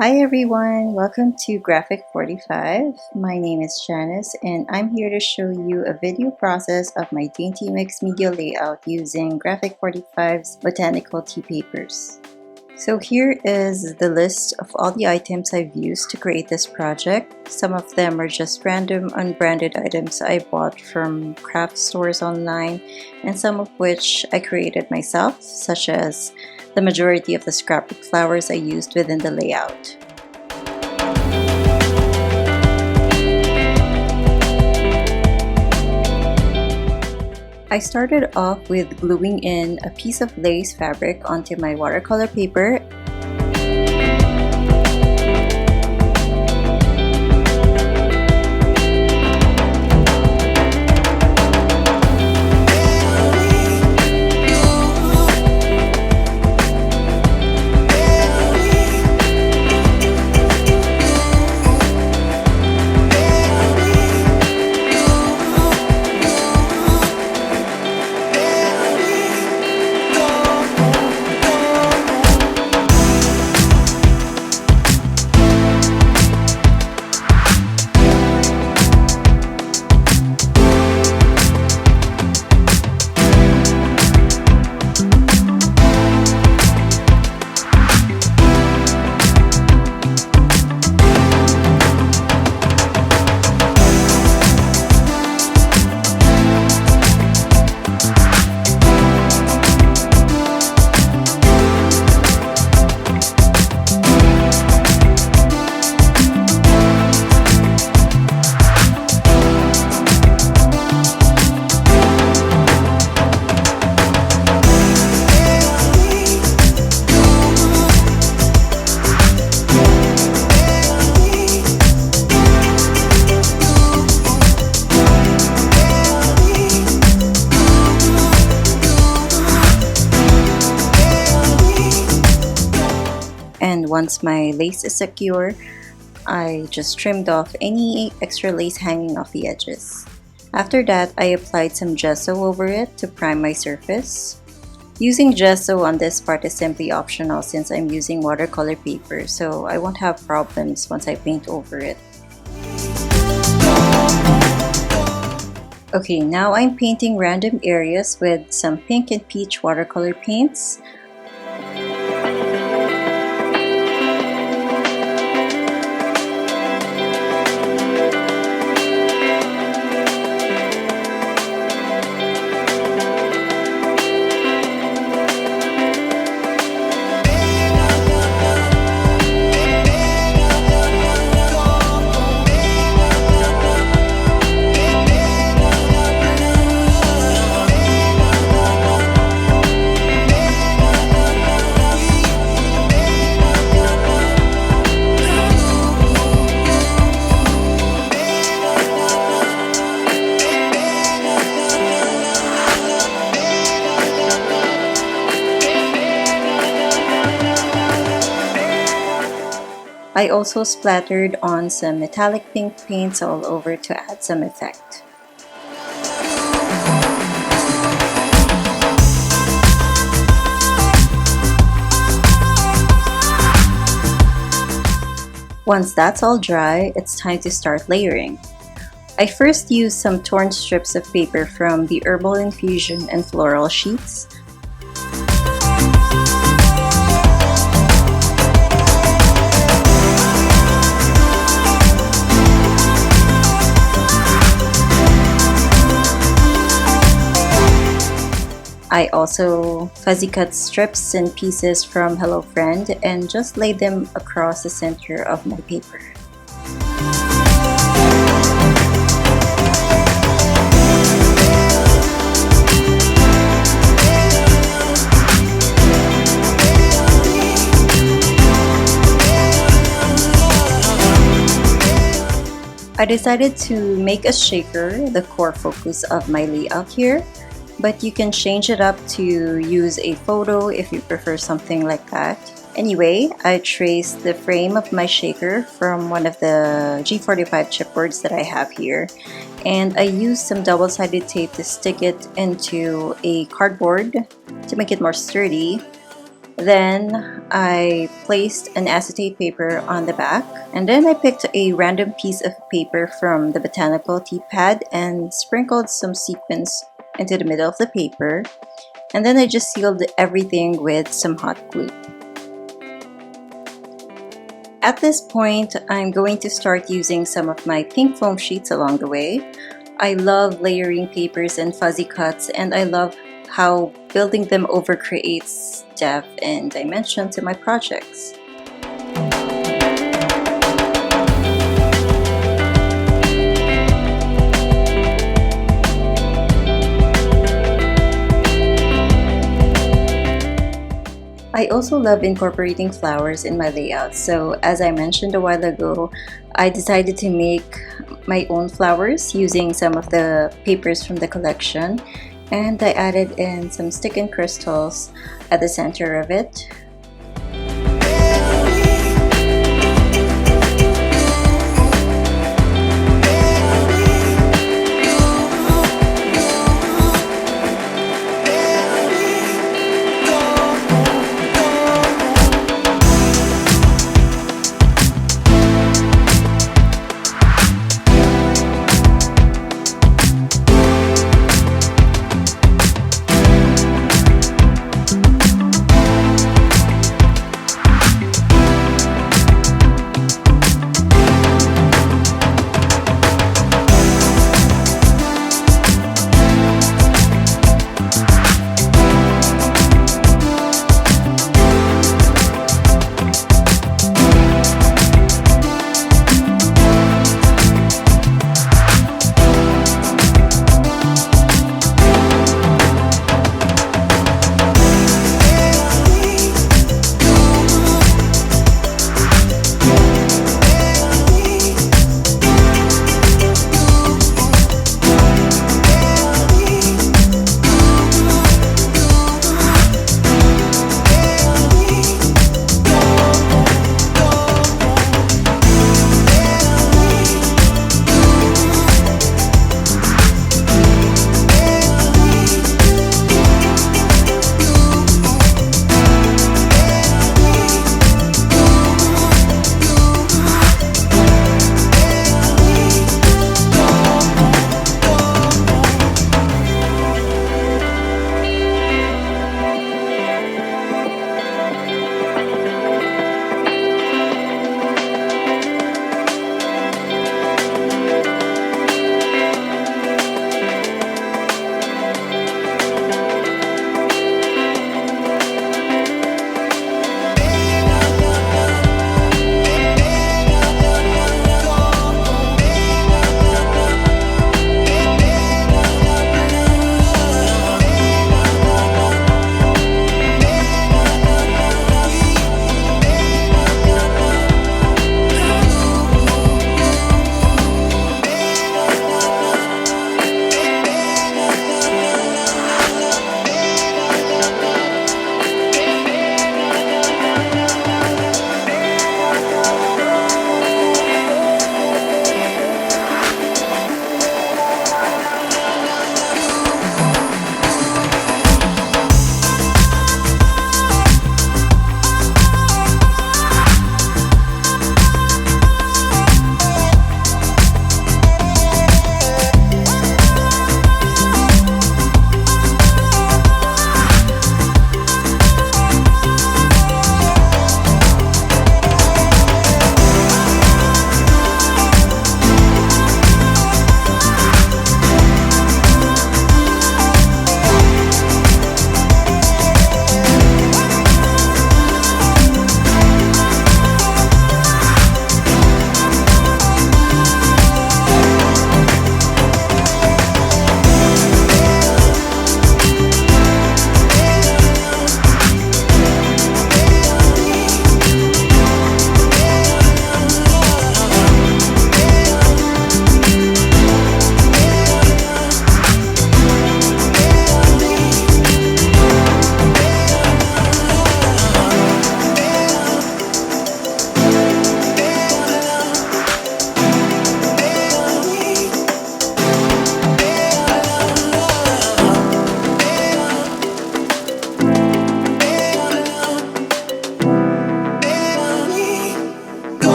Hi everyone, welcome to Graphic 45. My name is Janus and I'm here to show you a video process of my dainty mixed media layout using Graphic 45's Botanical Tea papers. So here is the list of all the items I've used to create this project. Some of them are just random unbranded items I bought from craft stores online, and some of which I created myself, such as the majority of the scrapbook flowers I used within the layout. I started off with gluing in a piece of lace fabric onto my watercolor paper. And once my lace is secure, I just trimmed off any extra lace hanging off the edges. After that, I applied some gesso over it to prime my surface. Using gesso on this part is simply optional since I'm using watercolor paper, so I won't have problems once I paint over it. Okay, now I'm painting random areas with some pink and peach watercolor paints. I also splattered on some metallic pink paints all over to add some effect. Once that's all dry, it's time to start layering. I first used some torn strips of paper from the Herbal Infusion and Floral sheets. I also fuzzy cut strips and pieces from Hello Friend and just laid them across the center of my paper. I decided to make a shaker the core focus of my layout here, but you can change it up to use a photo if you prefer something like that. Anyway, I traced the frame of my shaker from one of the G45 chipboards that I have here, and I used some double-sided tape to stick it into a cardboard to make it more sturdy. Then I placed an acetate paper on the back, and then I picked a random piece of paper from the Botanical Tea pad and sprinkled some sequins into the middle of the paper, and then I just sealed everything with some hot glue. At this point, I'm going to start using some of my pink foam sheets along the way. I love layering papers and fuzzy cuts, and I love how building them over creates depth and dimension to my projects. I also love incorporating flowers in my layout, so as I mentioned a while ago, I decided to make my own flowers using some of the papers from the collection, and I added in some stick-in crystals at the center of it.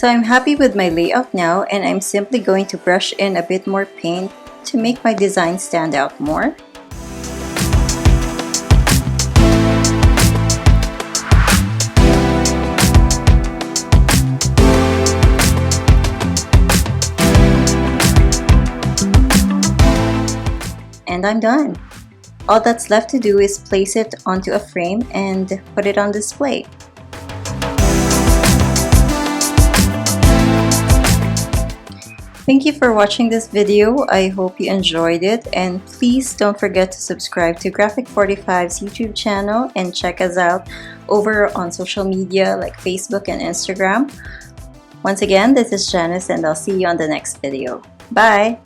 So I'm happy with my layout now, and I'm simply going to brush in a bit more paint to make my design stand out more. And I'm done. All that's left to do is place it onto a frame and put it on display. Thank you for watching this video. I hope you enjoyed it, and please don't forget to subscribe to Graphic 45's YouTube channel and check us out over on social media like Facebook and Instagram. Once again, this is Janice, and I'll see you on the next video. Bye!